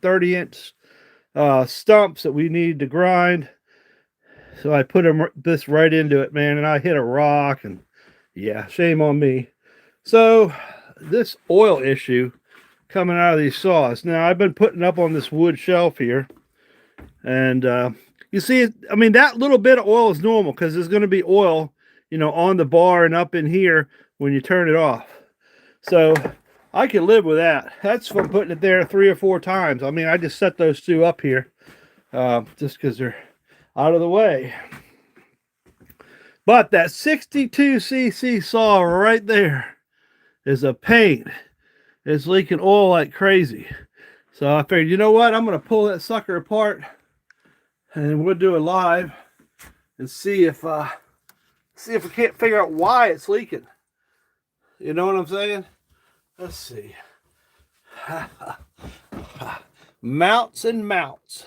30-inch stumps that we need to grind. So I put this right into it, man, and I hit a rock, and yeah, shame on me. So this oil issue coming out of these saws. Now I've been putting up on this wood shelf here, and you see, I mean, that little bit of oil is normal because there's going to be oil, on the bar and up in here when you turn it off. So I can live with that. That's from putting it there 3 or 4 times. I mean, I just set those 2 up here just because they're out of the way. But that 62cc saw right there is a pain. It's leaking oil like crazy. So I figured, you know what? I'm going to pull that sucker apart and we'll do it live and see if we can't figure out why it's leaking. You know what I'm saying? Let's see. Mounts and mounts.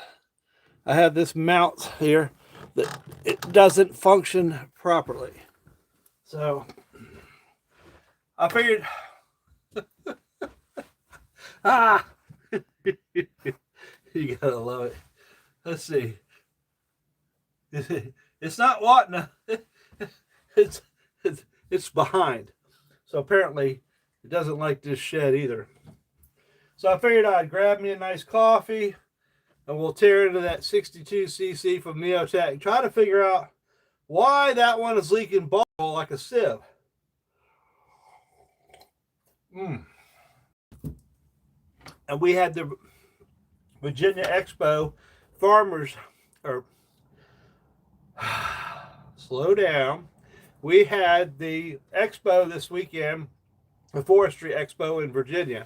I have this mount here that it doesn't function properly. So I figured you gotta love it. Let's see. It's not wanting to, it's behind. So apparently it doesn't like this shed either. So I figured I'd grab me a nice coffee and we'll tear into that 62cc from Neotech and try to figure out why that one is leaking ball like a sieve. And we had the Virginia Expo farmers, or slow down. We had the expo this weekend, the forestry expo in Virginia.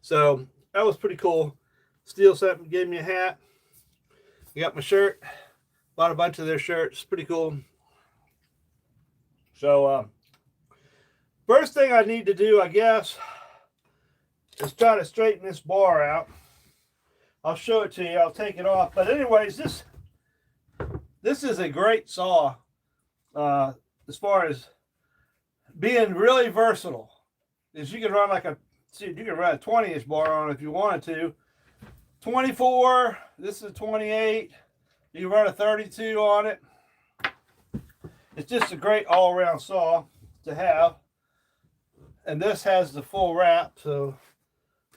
So that was pretty cool. Steel something, gave me a hat. I got my shirt. Bought a bunch of their shirts. Pretty cool. So first thing I need to do, I guess, is try to straighten this bar out. I'll show it to you. I'll take it off. But anyways, this is a great saw as far as being really versatile. Is you can run you can run a 20-inch bar on it if you wanted to. 24, this is a 28. You can run a 32 on it. It's just a great all-around saw to have. And this has the full wrap, so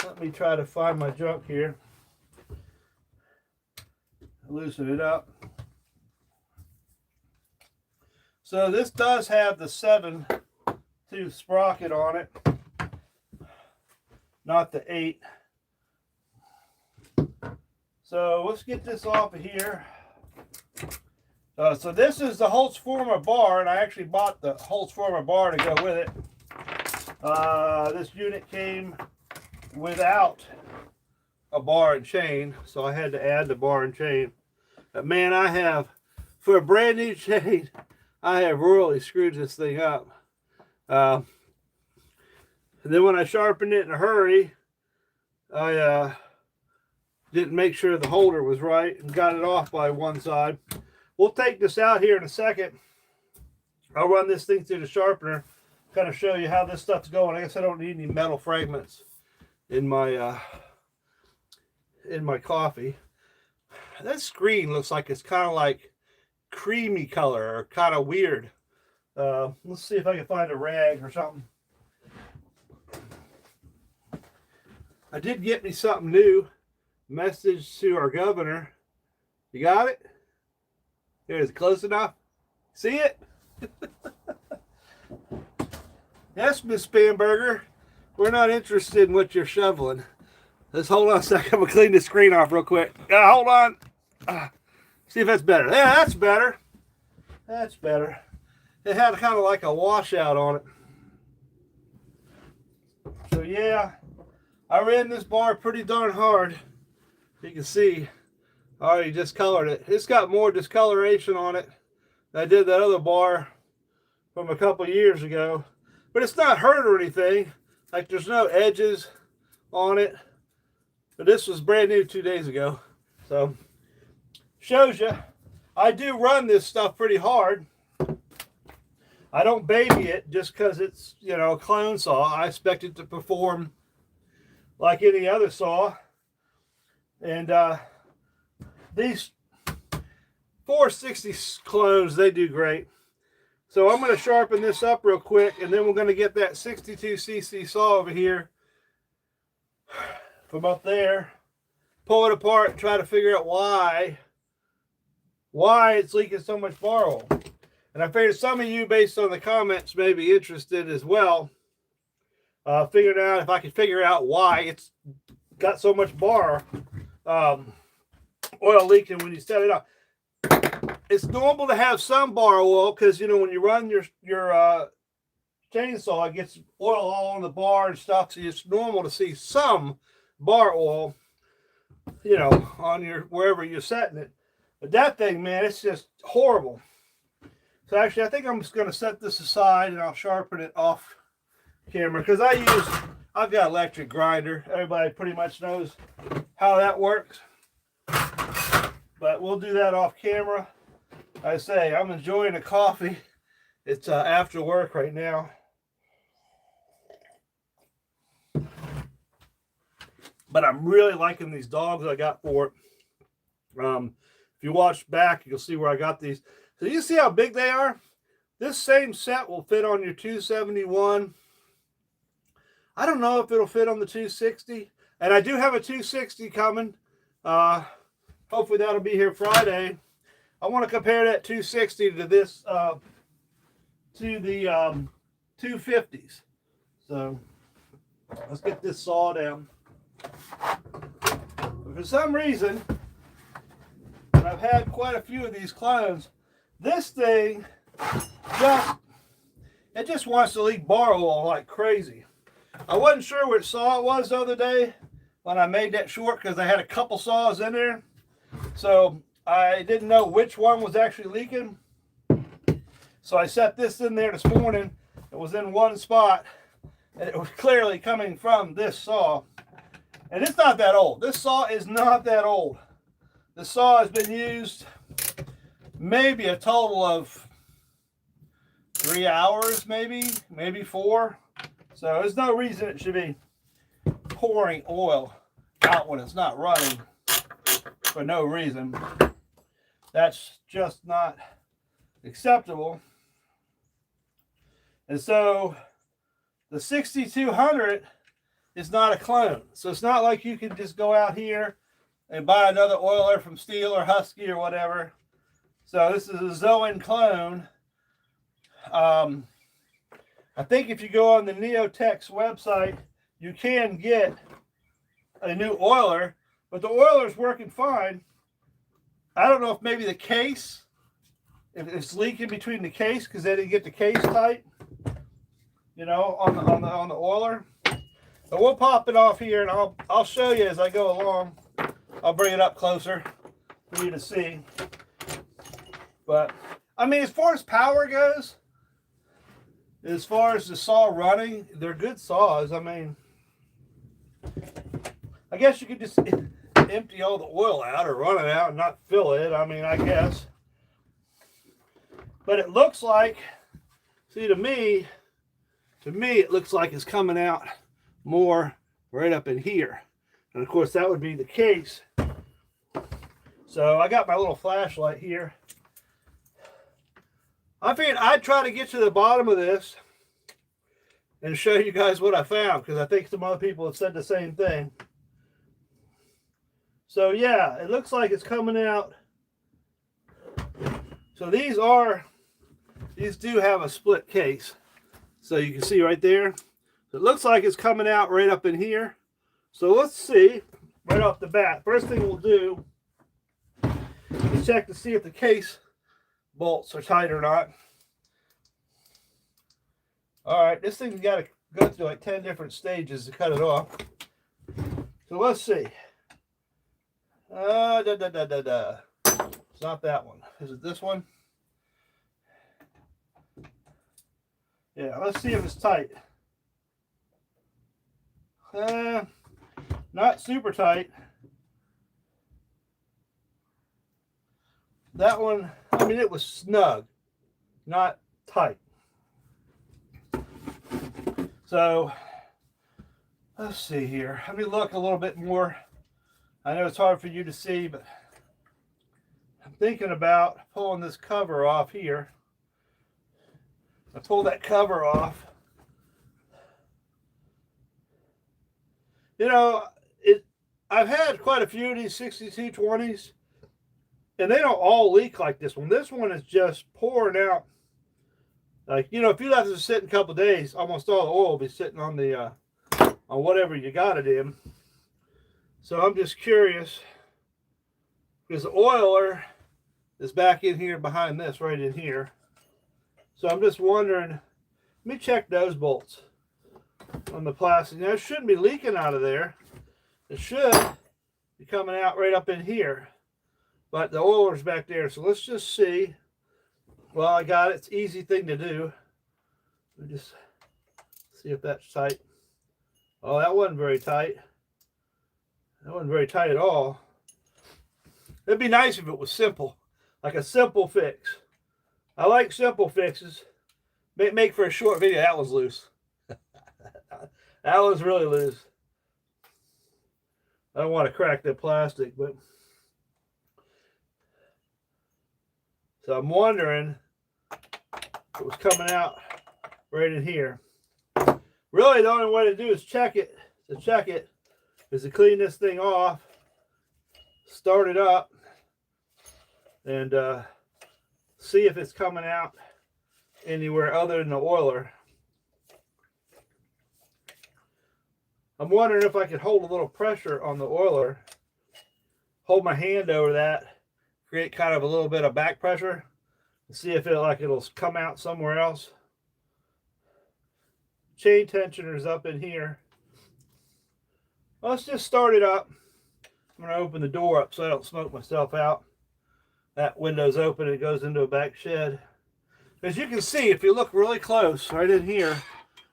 let me try to find my junk here. Loosen it up. So this does have the 7-tooth sprocket on it, not the 8. So let's get this off of here. So this is the Holtzformer bar, and I actually bought the Holtzformer bar to go with it. This unit came without a bar and chain, so I had to add the bar and chain. But man, I have, for a brand new chain, I have really screwed this thing up. And then when I sharpened it in a hurry, I didn't make sure the holder was right and got it off by one side. We'll take this out here in a second. I'll run this thing through the sharpener, kind of show you how this stuff's going. I guess I don't need any metal fragments in my coffee. That screen looks like it's kind of like creamy color or kind of weird. Let's see if I can find a rag or something. I did get me something new. Message to our governor. You got it? Here, is it close enough? See it? Yes, Miss Spanberger. We're not interested in what you're shoveling. Let's hold on a second. I'm going to clean the screen off real quick. Hold on. See if that's better. Yeah, that's better. That's better. It had kind of like a washout on it. So yeah, I ran this bar pretty darn hard. You can see I already discolored it. It's got more discoloration on it than I did that other bar from a couple years ago. But it's not hurt or anything. Like there's no edges on it. But this was brand new 2 days ago. So shows you I do run this stuff pretty hard. I don't baby it just because it's, a clone saw. I expect it to perform like any other saw. And these 460 clones, they do great. So I'm going to sharpen this up real quick, and then we're going to get that 62cc saw over here from up there, pull it apart, and try to figure out why it's leaking so much bar oil. And I figured some of you, based on the comments, may be interested as well. Figuring out if I could figure out why it's got so much bar oil leaking when you set it up. It's normal to have some bar oil because, you know, when you run your chainsaw, it gets oil all on the bar and stuff. So it's normal to see some bar oil, you know, on your wherever you're setting it. But that thing, man, it's just horrible. So actually, I think I'm just going to set this aside and I'll sharpen it off camera because I've got electric grinder. Everybody pretty much knows how that works. But we'll do that off camera. I say, I'm enjoying a coffee. It's after work right now. But I'm really liking these dogs I got for it. If you watch back, you'll see where I got these. So you see how big they are? This same set will fit on your 271. I don't know if it'll fit on the 260. And I do have a 260 coming. Hopefully that'll be here Friday. I want to compare that 260 to this, to the 250s. So let's get this saw down. But for some reason, and I've had quite a few of these clones, this thing just wants to leak bar oil like crazy. I wasn't sure which saw it was the other day when I made that short because I had a couple saws in there. So I didn't know which one was actually leaking. So I set this in there this morning. It was in one spot. And it was clearly coming from this saw. And it's not that old. This saw is not that old. This saw has been used maybe a total of 3 hours, maybe 4. So there's no reason it should be pouring oil out when it's not running for no reason. That's just not acceptable. And so the 6200 is not a clone. So it's not like you can just go out here and buy another oiler from Steel or Husky or whatever. So this is a Zoan clone. I think if you go on the Neotech's website, you can get a new oiler, but the oiler's working fine. I don't know if maybe the case, if it's leaking between the case because they didn't get the case tight, you know, on the oiler. But we'll pop it off here, and I'll show you as I go along. I'll bring it up closer for you to see. But I mean, as far as power goes, as far as the saw running, they're good saws. I mean, I guess you could just empty all the oil out or run it out and not fill it. I mean, I guess. But it looks like, see, to me, it looks like it's coming out more right up in here. And of course, that would be the case. So I got my little flashlight here. I figured I'd try to get to the bottom of this and show you guys what I found, because I think some other people have said the same thing. So yeah, it looks like it's coming out. So these do have a split case. So you can see right there. So it looks like it's coming out right up in here. So let's see right off the bat. First thing we'll do is check to see if the case bolts are tight or not. All right, this thing's got to go through like 10 different stages to cut it off. So let's see. It's not that one. Is it this one? Yeah, let's see if it's tight. Not super tight. That one, I mean, it was snug, not tight. So let's see here. Let me look a little bit more. I know it's hard for you to see, but I'm thinking about pulling this cover off here. I pull that cover off. You know, I've had quite a few of these 6220s, and they don't all leak like this one. This one is just pouring out. Like, you know, if you let this sit in a couple of days, almost all the oil will be sitting on the on whatever you got it in. So I'm just curious, because the oiler is back in here behind this, right in here. So I'm just wondering, let me check those bolts on the plastic. Now, it shouldn't be leaking out of there. It should be coming out right up in here. But the oiler's back there. So let's just see. Well, I got it. It's an easy thing to do. Let me just see if that's tight. Oh, that wasn't very tight. That wasn't very tight at all. It'd be nice if it was simple. Like a simple fix. I like simple fixes. Make for a short video. That was loose. That was really loose. I don't want to crack that plastic, but so I'm wondering if it was coming out right in here. Really, the only way to do is check it. To check it is to clean this thing off, start it up, and see if it's coming out anywhere other than the oiler. I'm wondering if I could hold a little pressure on the oiler, hold my hand over that, create kind of a little bit of back pressure, and see if it'll come out somewhere else. Chain tensioner's up in here. Well, let's just start it up. I'm going to open the door up so I don't smoke myself out. That window's open and it goes into a back shed. As you can see, if you look really close right in here,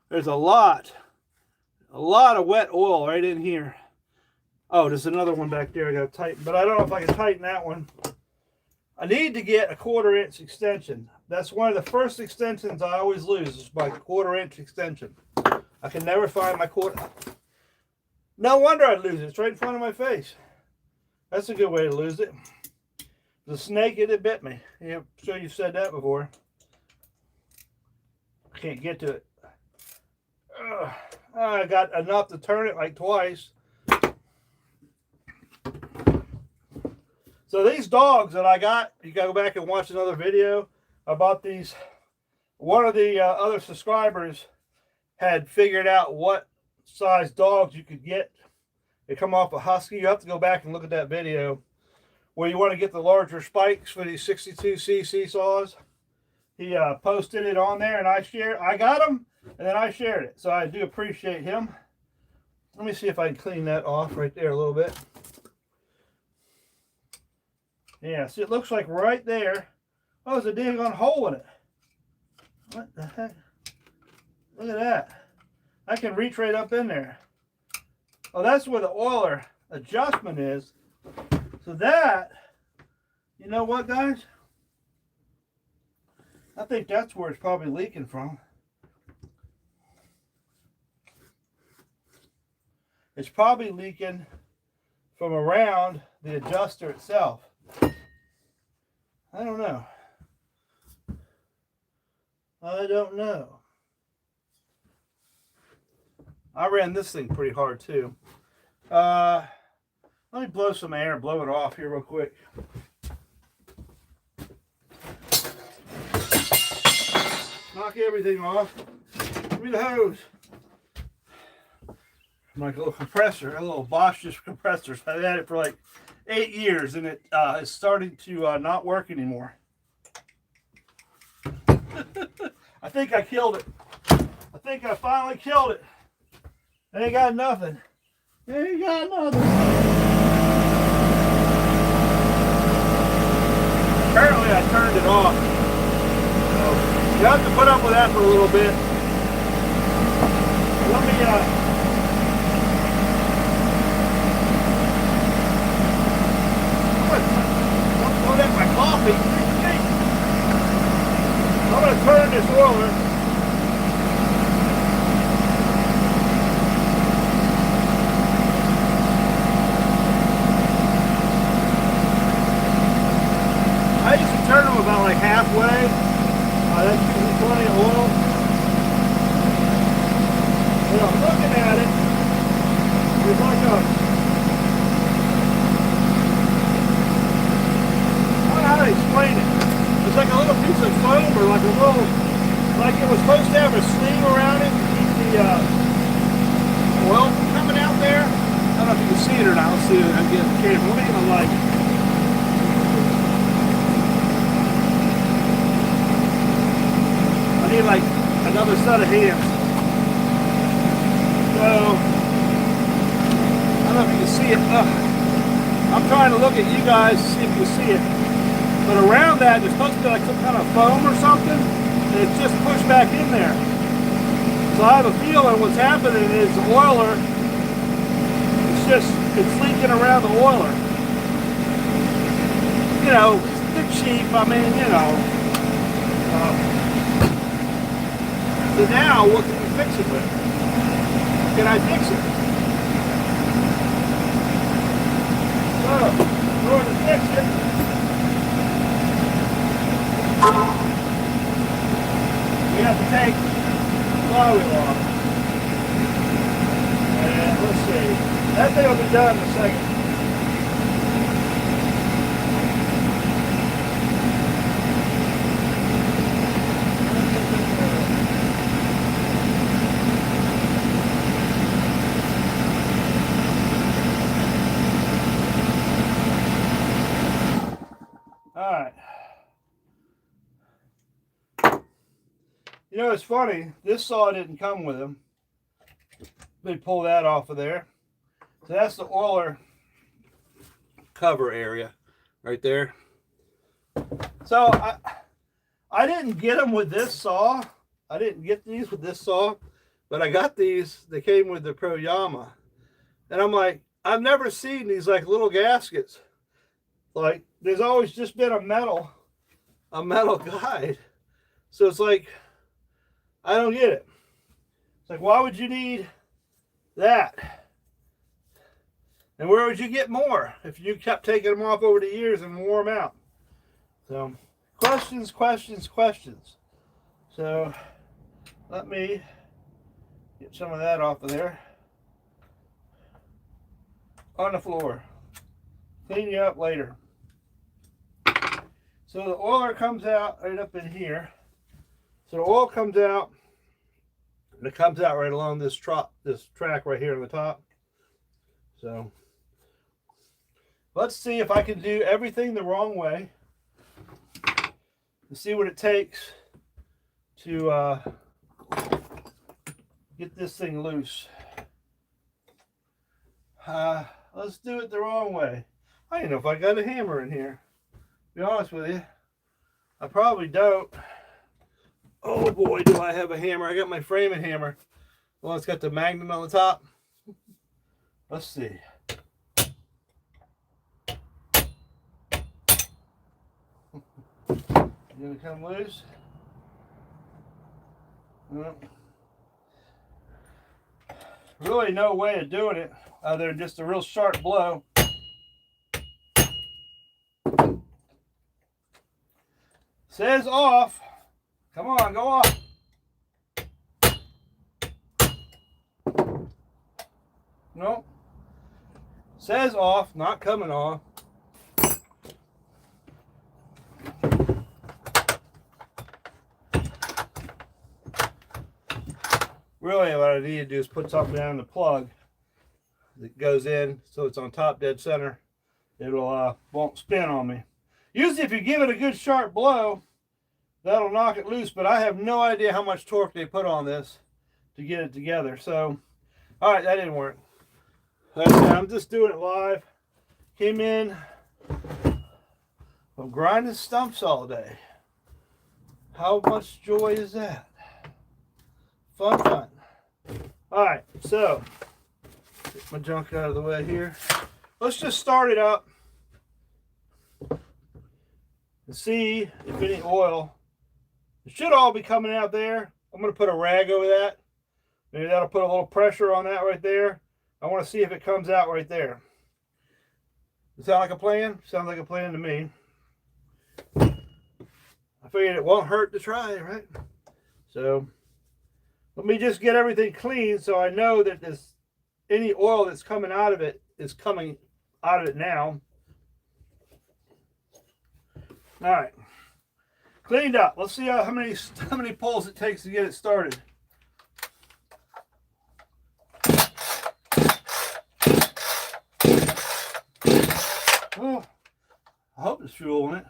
there's a lot of wet oil right in here. Oh, there's another one back there I got to tighten, but I don't know if I can tighten that one. I need to get a 1/4 inch extension. That's one of the first extensions I always lose, is my 1/4 inch extension. I can never find my quarter. No wonder I'd lose it. It's right in front of my face. That's a good way to lose it. The snake, it bit me. Yeah, I'm sure you've said that before. I can't get to it. I got enough to turn it like twice. So these dogs that I got, you gotta go back and watch another video about these. One of the other subscribers had figured out what size dogs you could get. They come off a husky. You have to go back and look at that video where you want to get the larger spikes for these 62cc saws. He posted it on there, and I got them, and then I shared it. So I do appreciate him. Let me see if I can clean that off right there a little bit. Yeah, see, it looks like right there. Oh, there's a daggone hole in it. What the heck? Look at that. I can reach right up in there. Oh, that's where the oiler adjustment is. So that, you know what, guys? I think that's where it's probably leaking from. It's probably leaking from around the adjuster itself. I don't know. I don't know. I ran this thing pretty hard too. Let me blow some air and blow it off here real quick. Knock everything off. Give me the hose. My little compressor, a little Bosch compressor. I've had it for like 8 years, and it is starting to not work anymore. I think I killed it. I think I finally killed it. It ain't got nothing. It ain't got nothing. Apparently I turned it off. So you have to put up with that for a little bit. Let me don't let my coffee. I'm going to turn this oiler. little, like it was supposed to have a sleeve around it to keep the oil from coming out there. I don't know if you can see it or not. Let's see if I can get the camera. Let me get my light. I need like another set of hands. So, I don't know if you can see it. I'm trying to look at you guys to see if you see it. But around that, there's supposed to be like some kind of foam or something, and it's just pushed back in there. So I have a feeling what's happening is the oiler, it's leaking around the oiler. You know, it's cheap, I mean, you know. So now, what can we fix it with? Can I fix it? So, in order to fix it, we have to take the flywheel off. And let's see. That thing will be done in a second. Alright. You know, it's funny, this saw didn't come with them. Let me pull that off of there. So that's the oiler cover area right there. So I didn't get them with this saw. I didn't get these with this saw, but I got these. They came with the Pro Yama. And I'm like, I've never seen these like little gaskets. Like there's always just been a metal guide. So it's like, I don't get it. It's like, why would you need that? And where would you get more if you kept taking them off over the years and wore them out? So, questions. So, let me get some of that off of there. On the floor. Clean you up later. So the oiler comes out right up in here. So the oil comes out, and it comes out right along this track right here on the top. So let's see if I can do everything the wrong way and see what it takes to get this thing loose. Let's do it the wrong way. I don't know if I got a hammer in here. To be honest with you, I probably don't. Oh boy, do I have a hammer. I got my framing hammer. Well, it's got the magnet on the top. Let's see. Gonna come loose? Well, really no way of doing it other than just a real sharp blow. Says off. Come on, go off. Nope. Says off, not coming off. Really what I need to do is put something down the plug that goes in so it's on top dead center. It'll won't spin on me. Usually if you give it a good sharp blow, that'll knock it loose, but I have no idea how much torque they put on this to get it together. So, all right, that didn't work. Like I said, I'm just doing it live. Came in, I'm grinding stumps all day. How much joy is that? Fun. All right, so get my junk out of the way here. Let's just start it up and see if any oil. It should all be coming out there. I'm going to put a rag over that. Maybe that'll put a little pressure on that right there. I want to see if it comes out right there. Does that sound like a plan? Sounds like a plan to me. I figured it won't hurt to try, right? So let me just get everything clean so I know that any oil that's coming out of it is coming out of it now. All right. Cleaned up. Let's see how many pulls it takes to get it started. Oh, I hope there's fuel in it.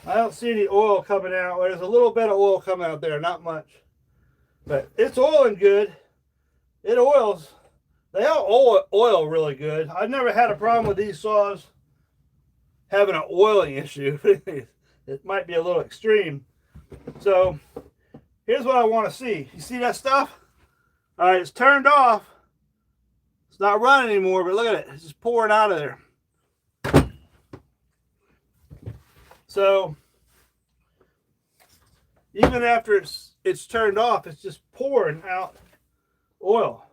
I don't see any oil coming out. There's a little bit of oil coming out there, not much. But it's oiling good. It oils. They all oil really good. I've never had a problem with these saws having an oiling issue. It might be a little extreme. So here's what I want to see. You see that stuff? All right, it's turned off. It's not running anymore, but look at it. It's just pouring out of there. So even after it's turned off, it's just pouring out oil.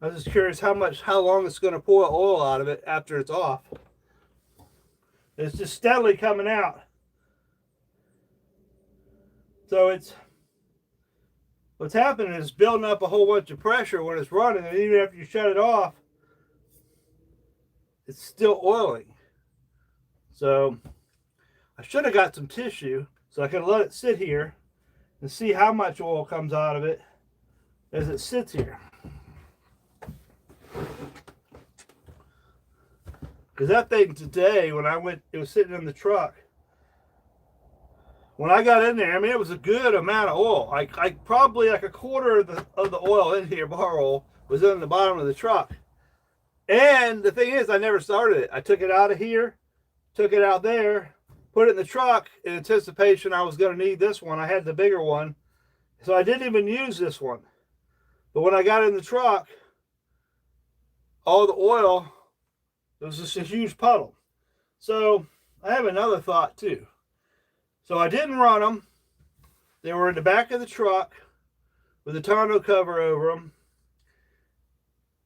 I was just curious how long it's going to pour oil out of it after it's off. It's just steadily coming out. So what's happening is building up a whole bunch of pressure when it's running, and even after you shut it off, it's still oiling. So I should have got some tissue so I could let it sit here and see how much oil comes out of it as it sits here. Because that thing today, when I went, it was sitting in the truck. When I got in there, I mean, it was a good amount of oil. I probably like a quarter of the oil in here, bar oil, was in the bottom of the truck. And the thing is, I never started it. I took it out of here, took it out there, put it in the truck in anticipation I was going to need this one. I had the bigger one, so I didn't even use this one. But when I got in the truck, all the oil, it was just a huge puddle. So I have another thought too. So I didn't run them. They were in the back of the truck with a tonneau cover over them.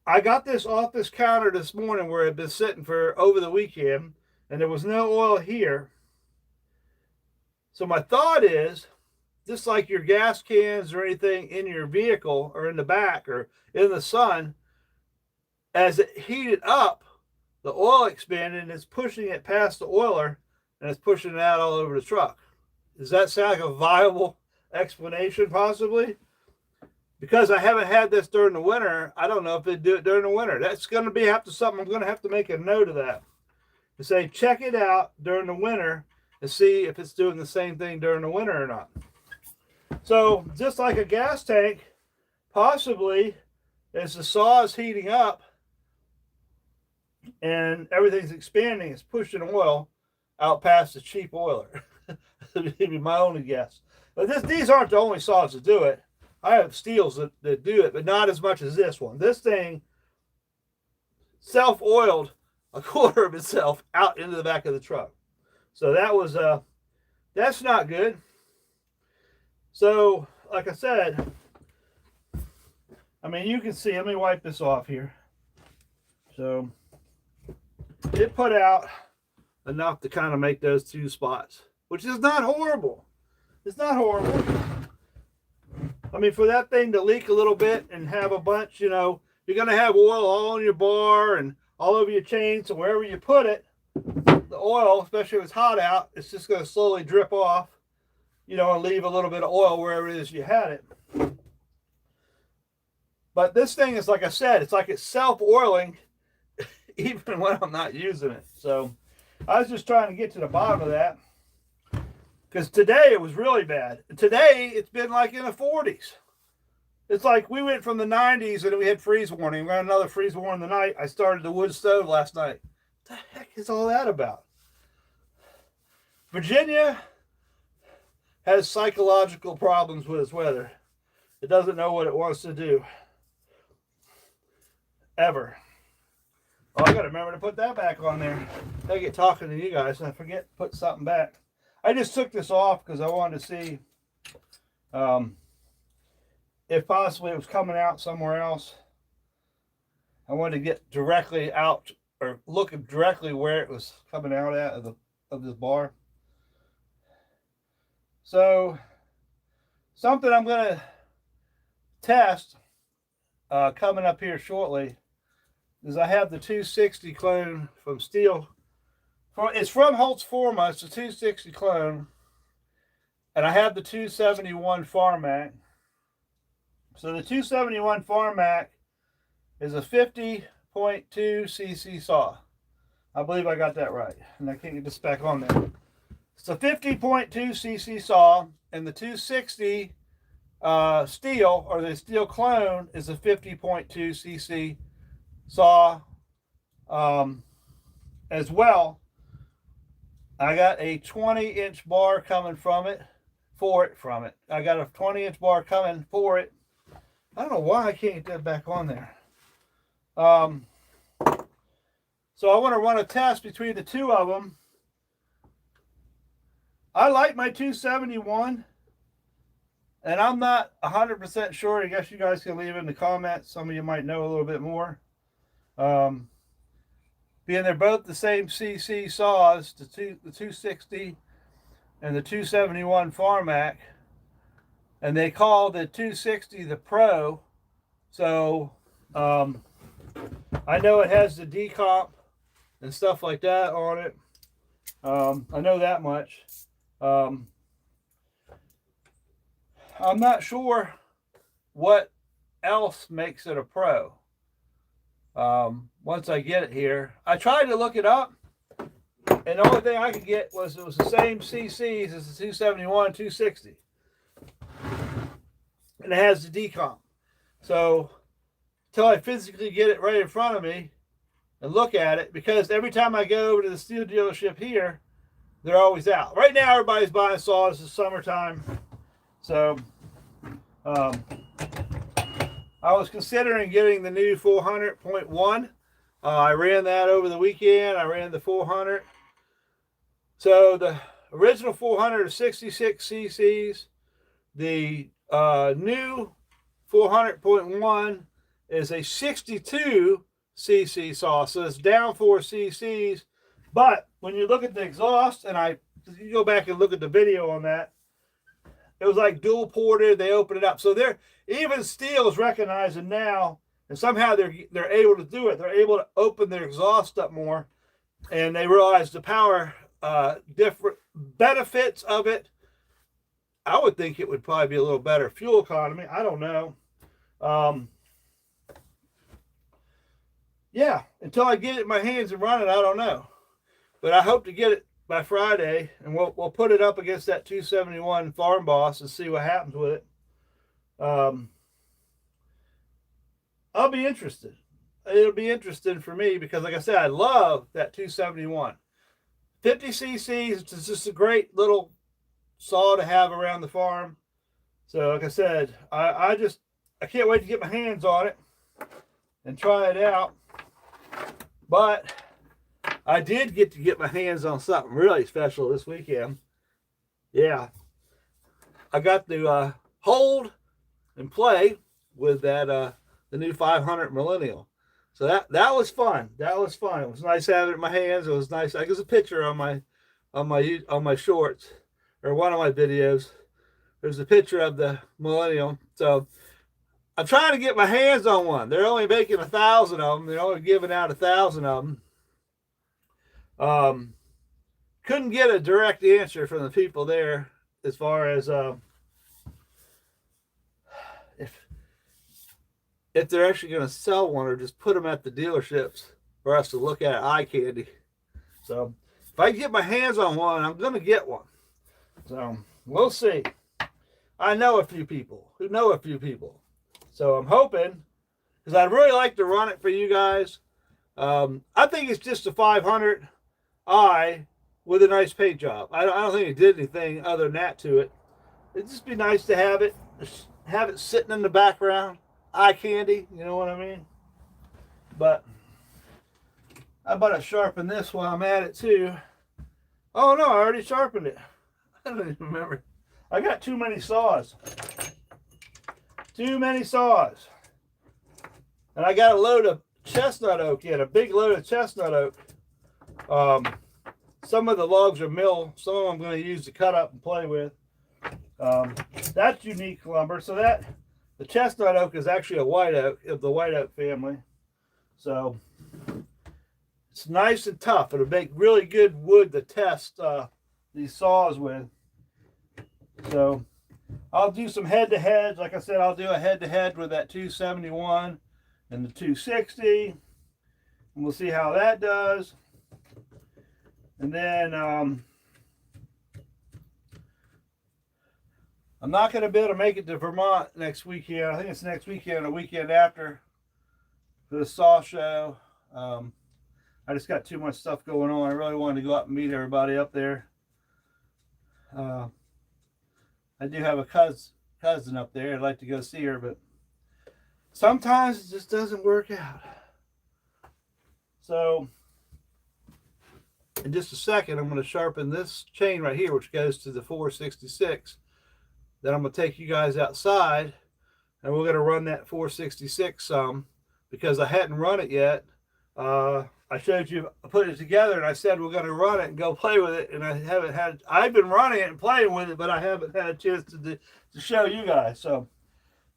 I got this off this counter this morning where it had been sitting for over the weekend, and there was no oil here. So my thought is, just like your gas cans or anything in your vehicle or in the back or in the sun, as it heated up, the oil expanded and it's pushing it past the oiler and it's pushing it out all over the truck. Does that sound like a viable explanation possibly? Because I haven't had this during the winter, I don't know if they'd do it during the winter. That's going to be something I'm going to have to make a note of that. To say, check it out during the winter and see if it's doing the same thing during the winter or not. So just like a gas tank, possibly as the saw is heating up and everything's expanding, it's pushing oil out past the cheap oiler. That'd be my only guess. But these aren't the only saws that do it. I have steels that do it, but not as much as this one. This thing self-oiled a quarter of itself out into the back of the truck. So that was, that's not good. So, like I said, I mean, you can see, let me wipe this off here. So, it put out enough to kind of make those two spots, which is not horrible. It's not horrible. I mean, for that thing to leak a little bit and have a bunch, you know, you're going to have oil all on your bar and all over your chain. So wherever you put it, the oil, especially if it's hot out, it's just going to slowly drip off, you know, and leave a little bit of oil wherever it is you had it. But this thing is, like I said, it's like it's self-oiling even when I'm not using it. So I was just trying to get to the bottom of that, because today it was really bad. Today it's been like in the 40s. It's like we went from the 90s and we had freeze warning. We got another freeze warning tonight. I started the wood stove last night. What the heck is all that about? Virginia has psychological problems with its weather. It doesn't know what it wants to do. Ever. Oh, I gotta remember to put that back on there. I get talking to you guys and I forget to put something back. I just took this off because I wanted to see if possibly it was coming out somewhere else. I wanted to get directly out, or look directly where it was coming out at of this bar. So something I'm gonna test coming up here shortly is I have the 260 clone from Steel. It's from Holtz Forma. It's a 260 clone, and I have the 271 Farmac. So the 271 Farmac is a 50.2 cc saw. I believe I got that right, and I can't get this back on there. It's a 50.2 cc saw, and the 260 steel, or the steel clone, is a 50.2 cc saw as well. I got a 20-inch bar coming from it. I got a 20-inch bar coming for it. I don't know why I can't get that back on there. So I want to run a test between the two of them. I like my 271, and I'm not 100% sure. I guess you guys can leave in the comments. Some of you might know a little bit more. Being they're both the same CC saws, the 260 and the 271 Farmac, and they call the 260 the Pro. So I know it has the decomp and stuff like that on it. I know that much. I'm not sure what else makes it a Pro. Once I get it here, I tried to look it up, and the only thing I could get was it was the same CCs as the 271, 260, and it has the decomp. So until I physically get it right in front of me and look at it, because every time I go over to the steel dealership here, they're always out. Right now, everybody's buying saws. It's summertime, so I was considering getting the new 400.1. I ran that over the weekend. I ran the 400. So the original 400 is 66 cc's. The new 400.1 is a 62 cc saw. So it's down 4 cc's. But when you look at the exhaust, and you go back and look at the video on that, it was like dual ported. They open it up. So even Steel is recognizing now, and somehow they're able to do it. They're able to open their exhaust up more, and they realize the power different benefits of it. I would think it would probably be a little better fuel economy. I don't know. Yeah, until I get it in my hands and run it, I don't know. But I hope to get it by Friday, and we'll put it up against that 271 Farm Boss and see what happens with it. I'll be interested. It'll be interesting for me because, like I said, I love that 271. 50 cc's, it's just a great little saw to have around the farm. So, like I said, I can't wait to get my hands on it and try it out. But I did get my hands on something really special this weekend. Yeah. I got to hold and play with that the new 500 Millennial. So that was fun. That was fun. It was nice having it in my hands. It was nice. I got a picture on my shorts, or one of my videos. There's a picture of the Millennial. So I'm trying to get my hands on one. They're only making 1,000 of them. They're only giving out 1,000 of them. Couldn't get a direct answer from the people there as far as if they're actually going to sell one or just put them at the dealerships for us to look at eye candy. So if I can get my hands on one, I'm going to get one. So we'll see. I know a few people who know a few people. So I'm hoping, because I'd really like to run it for you guys. I think it's just a 500i with a nice paint job. I don't think it did anything other than that to it. It'd just be nice to have it sitting in the background. Eye candy, you know what I mean? But I better sharpen this while I'm at it too. Oh no, I already sharpened it. I don't even remember. I got too many saws. Too many saws. And I got a load of chestnut oak in, a big load of chestnut oak. Some of the logs are mill. Some of them I'm going to use to cut up and play with. That's unique lumber. So the chestnut oak is actually a white oak of the white oak family. So it's nice and tough. It'll make really good wood to test these saws with. So I'll do some head-to-heads. Like I said, I'll do a head-to-head with that 271 and the 260. And we'll see how that does. And then I'm not going to be able to make it to Vermont next weekend. I think it's next weekend or weekend after for the saw show. I just got too much stuff going on. I really wanted to go up and meet everybody up there. I do have a cousin up there. I'd like to go see her, but sometimes it just doesn't work out. So in just a second, I'm going to sharpen this chain right here, which goes to the 466. Then I'm going to take you guys outside, and we're going to run that 466 some, because I hadn't run it yet. I showed you, I put it together, and I said we're going to run it and go play with it, and I've been running it and playing with it, but I haven't had a chance to show you guys. So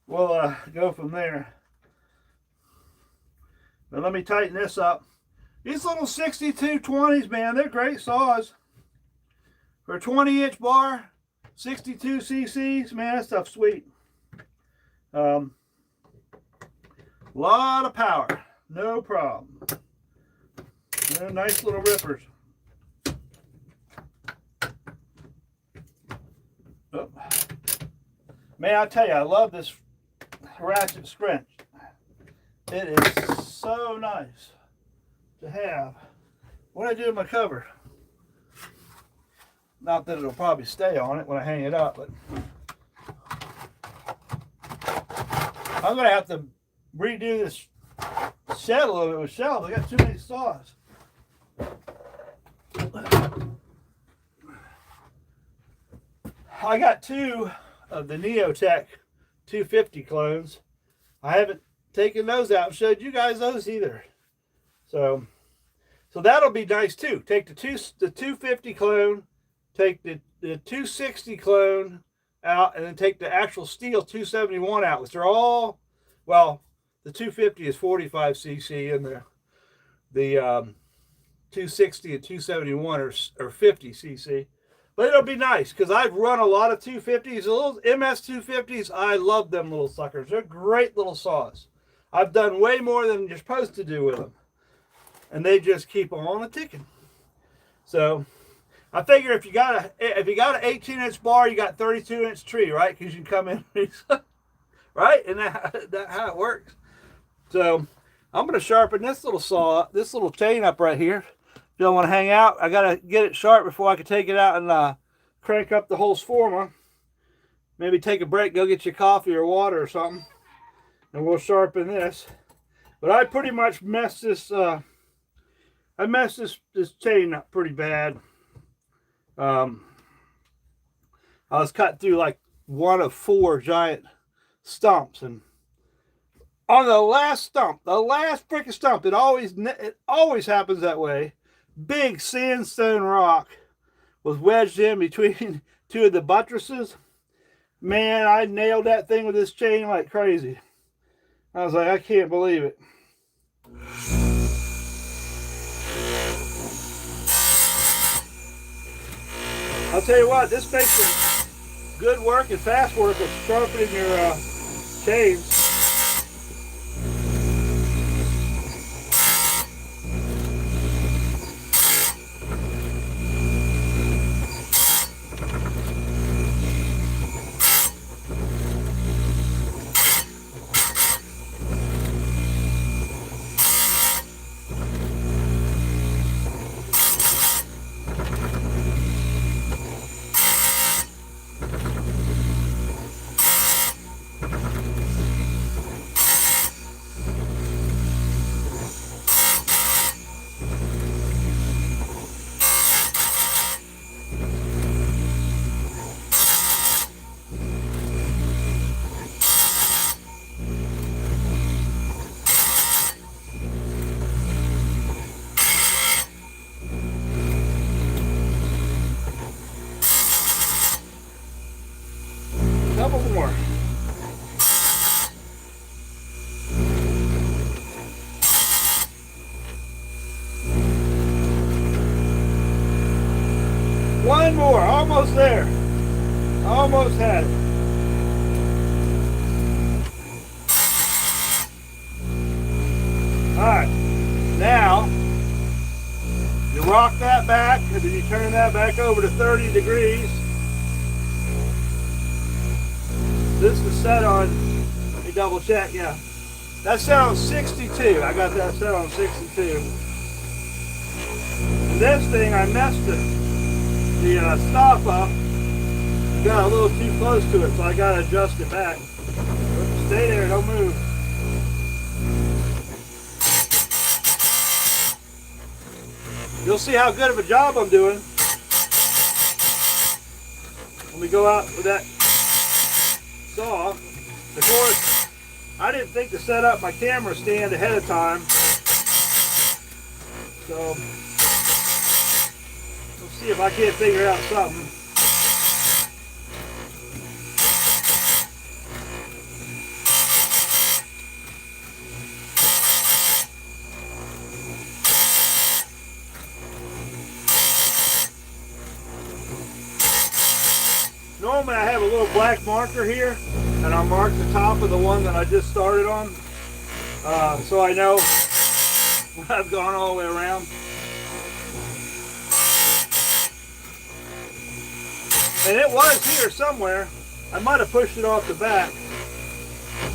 we'll go from there. But let me tighten this up. These little 6220s, man, they're great saws. For a 20-inch bar, 62 cc's, man, that stuff's sweet. Lot of power, no problem. They're nice little rippers. Oh. Man, I tell you, I love this ratchet scrunch. It is so nice to have. What do I do with my cover? Not that it'll probably stay on it when I hang it up, but I'm gonna have to redo this shed a little bit with shelves. I got too many saws. I got two of the Neotech 250 clones. I haven't taken those out and showed you guys those either. So that'll be nice too. Take the 250 clone, take the 260 clone out, and then take the actual steel 271 out, which are all, well, the 250 is 45 cc and the 260 and 271 are 50 cc. But it'll be nice because I've run a lot of 250s. The little MS 250s, I love them little suckers. They're great little saws. I've done way more than you're supposed to do with them. And they just keep on ticking. So I figure if you got an 18-inch bar, you got 32-inch tree, right? Because you can come in, right? And that's how it works. So I'm going to sharpen this little chain up right here. If you don't want to hang out, I got to get it sharp before I can take it out and crank up the Holzforma. Maybe take a break, go get you coffee or water or something, and we'll sharpen this. But I pretty much messed this. I messed this chain up pretty bad. I was cut through like one of 4 giant stumps, and on the last stump, the last freaking stump, it always happens that way. Big sandstone rock was wedged in between 2 of the buttresses. Man, I nailed that thing with this chain like crazy. I was like, I can't believe it. I'll tell you what, this makes some good work and fast work of sharpening your chains. Almost there. Almost had it. Alright, now you rock that back and then you turn that back over to 30 degrees. This is set on, let me double check, yeah. That's set on 62. I got that set on 62. And this thing, I messed the stop up. Got a little too close to it, so I got to adjust it back. Stay there, don't move. You'll see how good of a job I'm doing. Let me go out with that saw. Of course, I didn't think to set up my camera stand ahead of time. So, we'll see if I can't figure out something. Normally I have a little black marker here, and I'll mark the top of the one that I just started on, so I know when I've gone all the way around. And it was here somewhere. I might have pushed it off the back.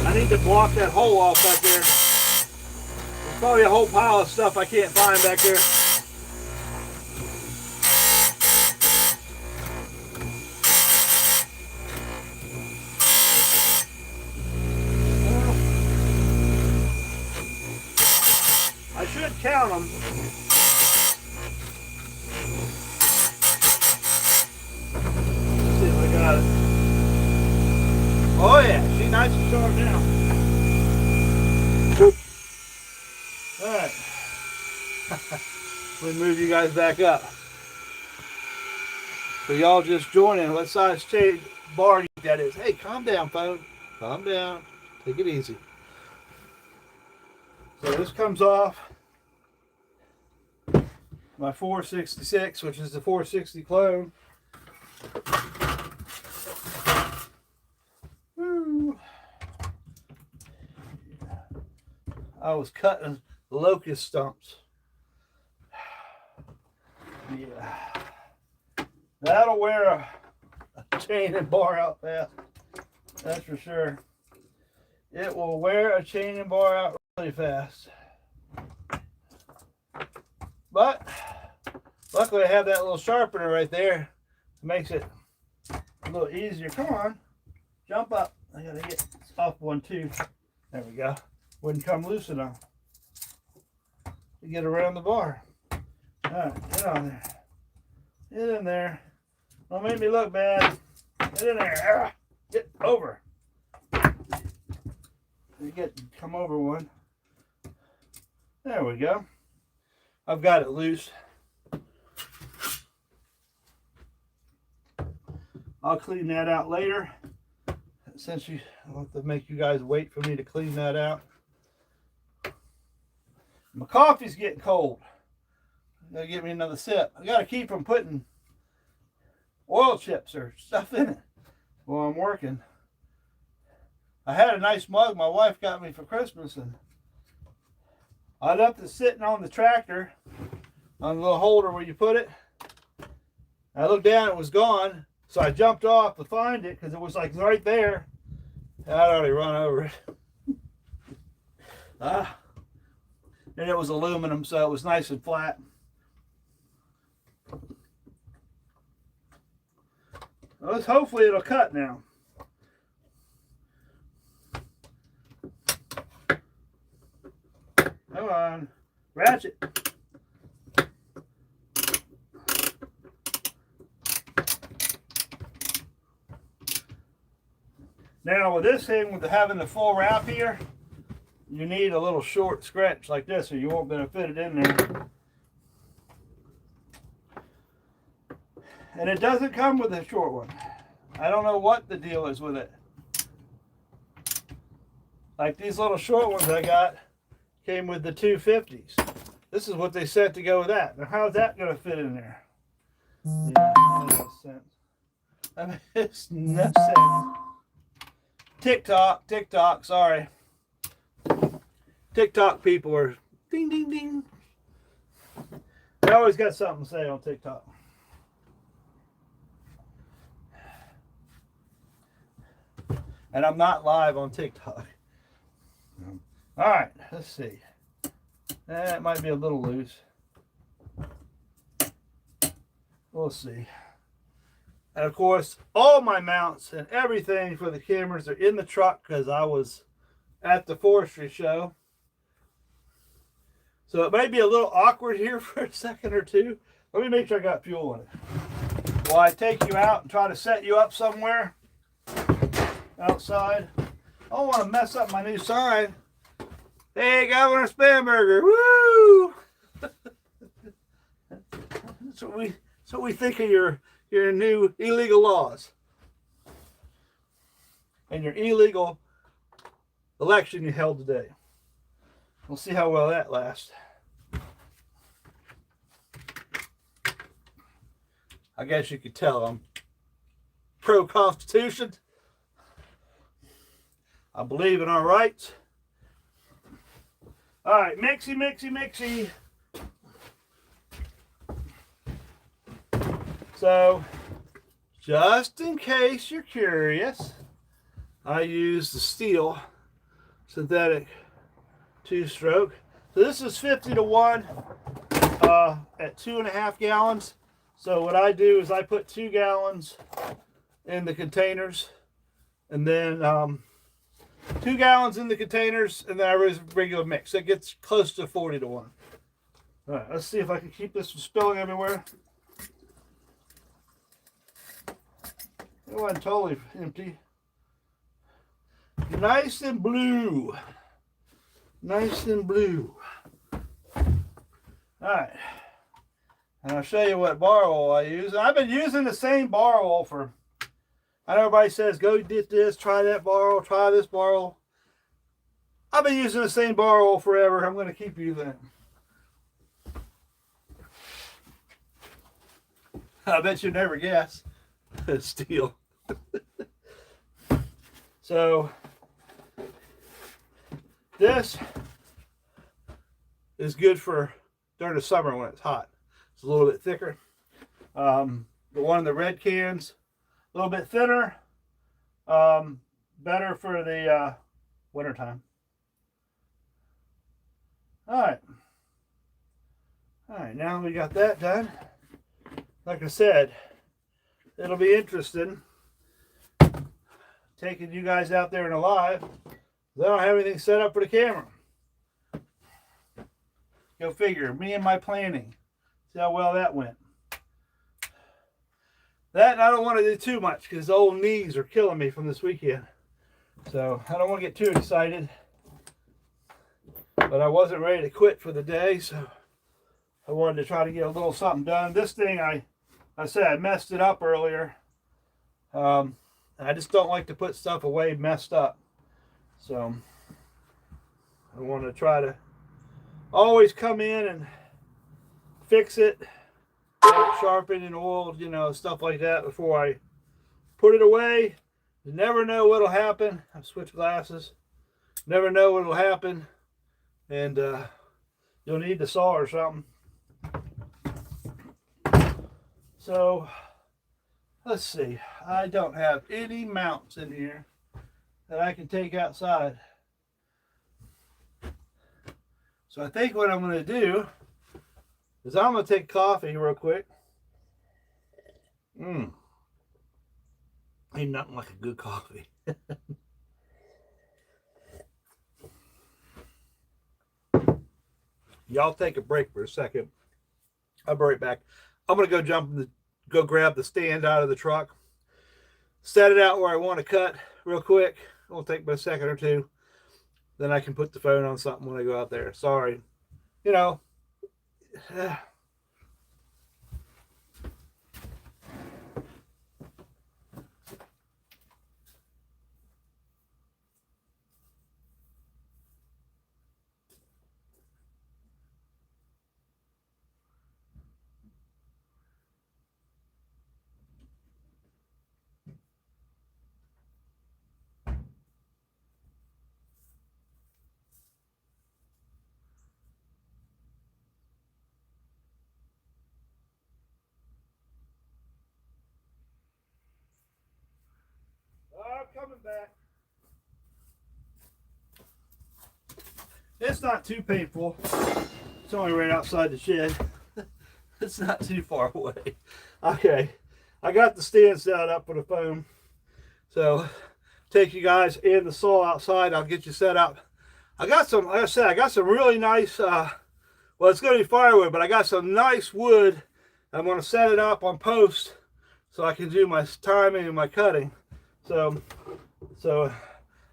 I need to block that hole off back there. There's probably a whole pile of stuff I can't find back there. I should count them. Let's see if I got it. Oh yeah, she's nice and sharp now. Alright. Let me move you guys back up. So y'all just join in. What size chain bar that is. Hey, calm down, phone. Calm down. Take it easy. So this comes off my 466, which is the 460 clone. Woo. I was cutting locust stumps. Yeah. That'll wear a chain and bar out fast. That's for sure. It will wear a chain and bar out really fast. But luckily I have that little sharpener right there. It makes it a little easier. Come on, jump up. I gotta get off one too. There we go. Wouldn't come loose enough to get around the bar. Alright, get on there. Get in there. Don't make me look bad. Get in there. Get over. Come over one. There we go. I've got it loose. I'll clean that out later. Since I'll have to make you guys wait for me to clean that out. My coffee's getting cold. I gotta get me another sip. I gotta keep from putting oil chips or stuff in it while I'm working. I had a nice mug my wife got me for Christmas, and I left it sitting on the tractor on the little holder where you put it. I looked down, it was gone, so I jumped off to find it because it was like right there. I'd already run over it. And it was aluminum, so it was nice and flat. Well, hopefully it'll cut now. Come on, ratchet. Now with this thing, with having the full wrap here, you need a little short scratch like this, or you won't be able to fit it in there. And it doesn't come with a short one. I don't know what the deal is with it. Like these little short ones I got came with the 250s. This is what they said to go with that. Now how's that going to fit in there? Yeah, that makes sense. I mean, it's no sense. TikTok, sorry. TikTok people are ding, ding, ding. They always got something to say on TikTok. And I'm not live on TikTok. All right, let's see. That might be a little loose. We'll see. And of course, all my mounts and everything for the cameras are in the truck because I was at the forestry show. So it may be a little awkward here for a second or two. Let me make sure I got fuel in it. While I take you out and try to set you up somewhere outside. I don't want to mess up my new sign. Hey, Governor Spanberger, woo! That's what we think of your new illegal laws and your illegal election you held today. We'll see how well that lasts. I guess you could tell I'm pro-Constitution. I believe in our rights. All right, mixy. So, just in case you're curious, I use the steel synthetic 2-stroke. So this is 50 to 1 at 2.5 gallons. So what I do is I put 2 gallons in the containers, and then 2 gallons in the containers, and then I use regular mix. It gets close to 40 to 1. All right, let's see if I can keep this from spilling everywhere. It wasn't totally empty. Nice and blue. Nice and blue. All right. And I'll show you what bar oil I use. I've been using the same bar oil for, I know everybody says, go get this, try that bar oil, try this bar oil. I've been using the same bar oil forever. I'm going to keep using it. I bet you'd never guess. Steel. So this is good for during the summer when it's hot. It's a little bit thicker. The one in the red cans, a little bit thinner. Better for the wintertime. All right, now we got that done. Like I said, it'll be interesting taking you guys out there in a live. They don't have anything set up for the camera. Go figure. Me and my planning. See how well that went. That and I don't want to do too much because the old knees are killing me from this weekend. So I don't want to get too excited. But I wasn't ready to quit for the day, so I wanted to try to get a little something done. This thing, I said I messed it up earlier. I just don't like to put stuff away messed up. So I want to try to always come in and fix it, get it sharpened and oiled, you know, stuff like that before I put it away. You never know what'll happen. I've switched glasses. Never know what'll happen. And you'll need the saw or something. So let's see. I don't have any mounts in here that I can take outside. So I think what I'm going to do is I'm going to take coffee real quick. Ain't nothing like a good coffee. Y'all take a break for a second. I'll be right back. I'm going to go grab the stand out of the truck. Set it out where I want to cut real quick. It'll take me a second or two. Then I can put the phone on something when I go out there. Sorry. You know. It's not too painful. It's only right outside the shed. It's not too far away. Okay, I got the stand set up for the foam. So take you guys in the saw outside. I'll get you set up. I got some, like I said, I got some really nice, well, it's going to be firewood, but I got some nice wood. I'm going to set it up on post so I can do my timing and my cutting. So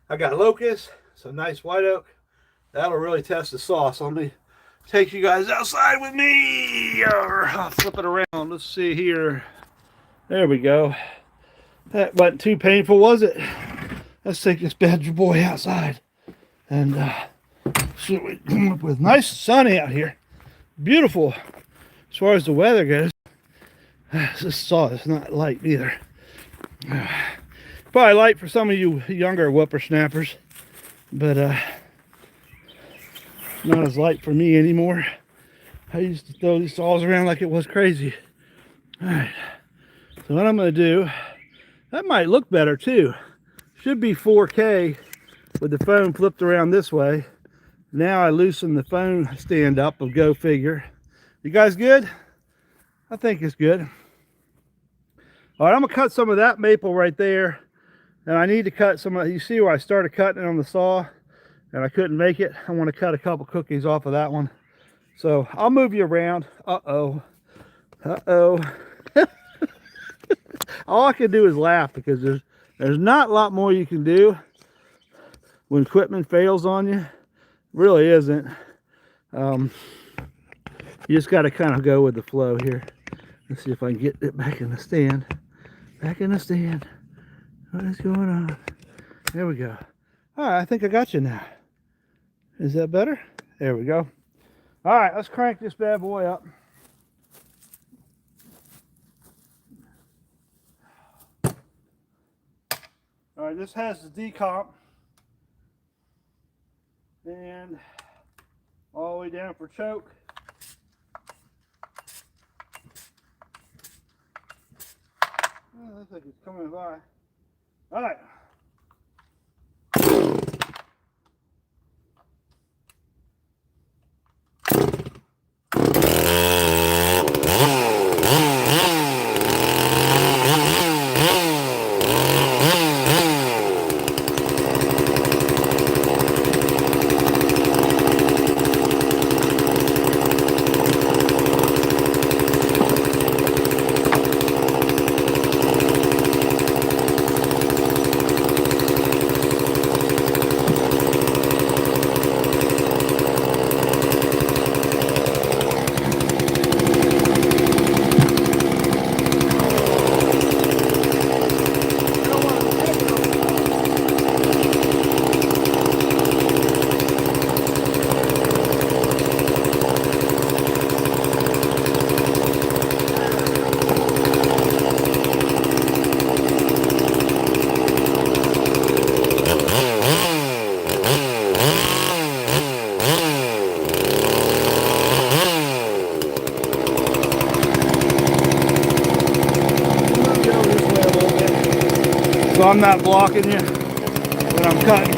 I got locust, some nice white oak. That'll really test the saw. So let me take you guys outside with me. I'll flip it around. Let's see here. There we go. That wasn't too painful, was it? Let's take this bad boy outside and see what we come up with. Nice sunny out here. Beautiful as far as the weather goes. This saw is not light either. Probably light for some of you younger whippersnappers, but not as light for me anymore. I used to throw these saws around like it was crazy. Alright, so what I'm going to do, that might look better too. Should be 4K with the phone flipped around this way. Now I loosen the phone stand up, of go figure. You guys good? I think it's good. Alright, I'm going to cut some of that maple right there. And I need to cut some of, you see where I started cutting it on the saw and I couldn't make it. I want to cut a couple cookies off of that one. So I'll move you around. Uh-oh. Uh-oh. All I can do is laugh because there's not a lot more you can do when equipment fails on you. Really isn't. You just got to kind of go with the flow here. Let's see if I can get it back in the stand. Back in the stand. What is going on? There we go. All right, I think I got you now. Is that better? There we go. All right, let's crank this bad boy up. All right, this has the decomp. And all the way down for choke. Oh, looks like it's coming by. All right. So I'm not blocking you when I'm cutting.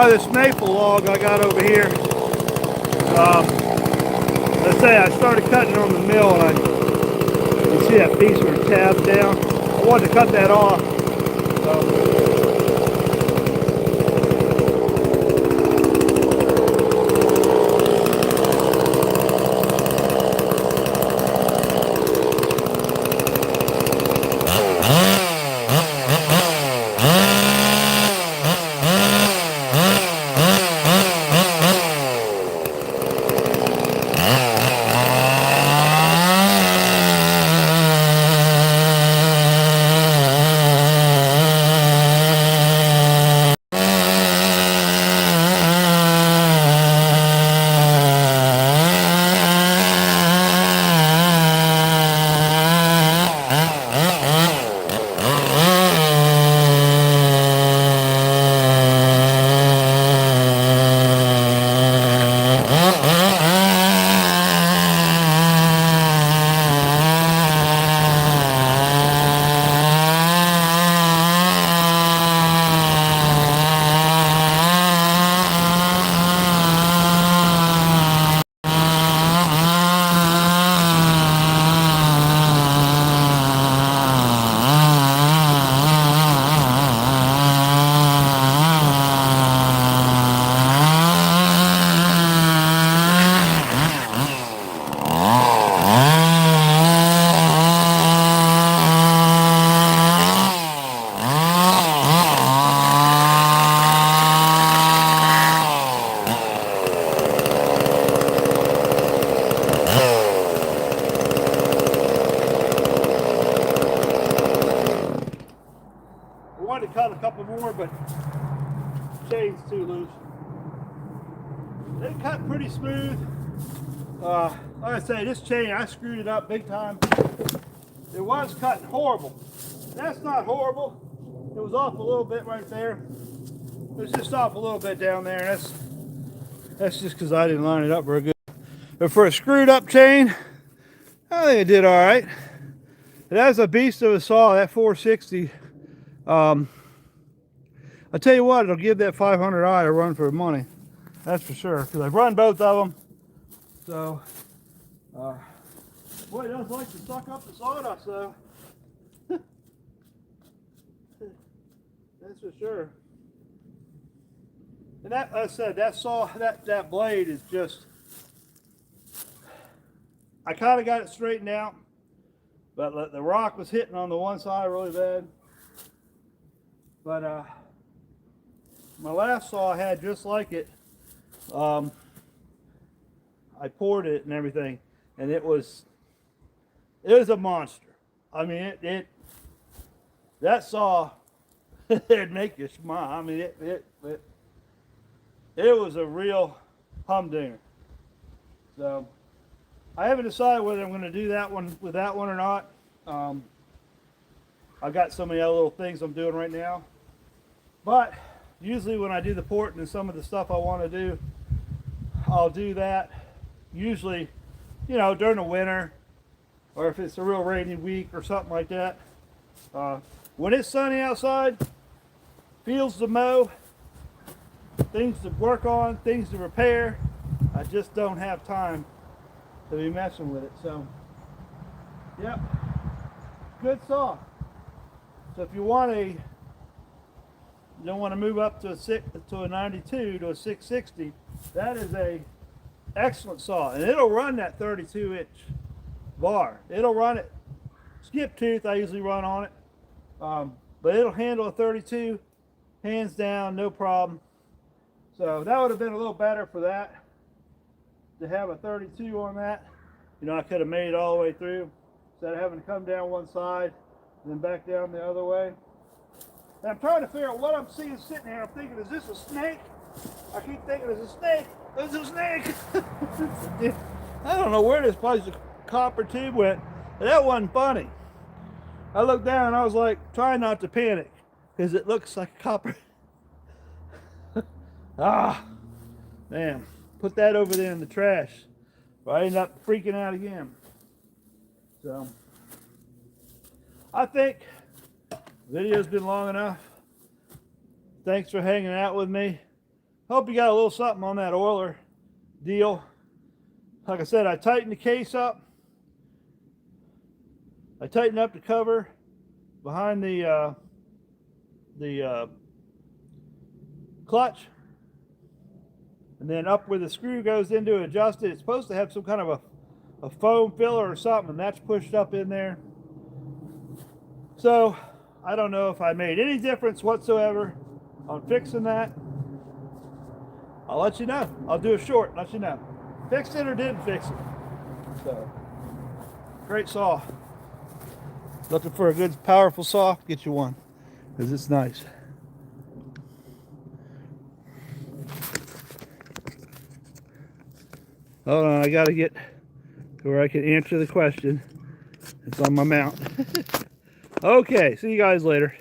This maple log I got over here. Let's say I started cutting it on the mill, and you see that piece where it tabs down. I wanted to cut that off. To cut a couple more, but chain's too loose. They cut pretty smooth. Like I say, this chain, I screwed it up big time. It was cutting horrible. That's not horrible. It was off a little bit right there. It's just off a little bit down there. That's just because I didn't line it up very good. But for a screwed up chain, I think it did all right. That's a beast of a saw, that 460. I tell you what, it'll give that 500i a run for money. That's for sure, because I've run both of them. So, boy, it does like to suck up the sawdust, though. That's for sure. And that, like I said, that blade is just, I kind of got it straightened out, but the rock was hitting on the one side really bad. But my last saw I had just like it. I poured it and everything, and it was a monster. I mean, that saw, it'd make you smile. I mean, it was a real humdinger. So I haven't decided whether I'm going to do that one with that one or not. I've got so many other little things I'm doing right now, but usually when I do the porting and some of the stuff I want to do, I'll do that usually, during the winter, or if it's a real rainy week or something like that. When it's sunny outside, fields to mow, things to work on, things to repair, I just don't have time to be messing with it. So, yep, good saw. So if you don't want to move up to a 92 to a 660, that is a excellent saw, and it'll run that 32-inch bar. It'll run it. Skip tooth I usually run on it, but it'll handle a 32 hands down, no problem. So that would have been a little better for that, to have a 32 on that. I could have made it all the way through instead of having to come down one side and then back down the other way. And I'm trying to figure out what I'm seeing sitting there. I'm thinking, is this a snake? I keep thinking, it's a snake. It's a snake. I don't know where this piece of copper tube went. That wasn't funny. I looked down and I was like, trying not to panic, because it looks like copper. Man, put that over there in the trash, or I end up freaking out again. So, I think the video's been long enough. Thanks for hanging out with me. Hope you got a little something on that oiler deal. Like I said, I tightened the case up. I tightened up the cover behind the clutch, and then up where the screw goes in to adjust it. It's supposed to have some kind of a foam filler or something, and that's pushed up in there. So I don't know if I made any difference whatsoever on fixing that. I'll let you know. I'll do a short, let you know. Fixed it or didn't fix it. So, great saw. Looking for a good, powerful saw? Get you one, because it's nice. Hold on, I gotta get to where I can answer the question. It's on my mount. Okay, see you guys later.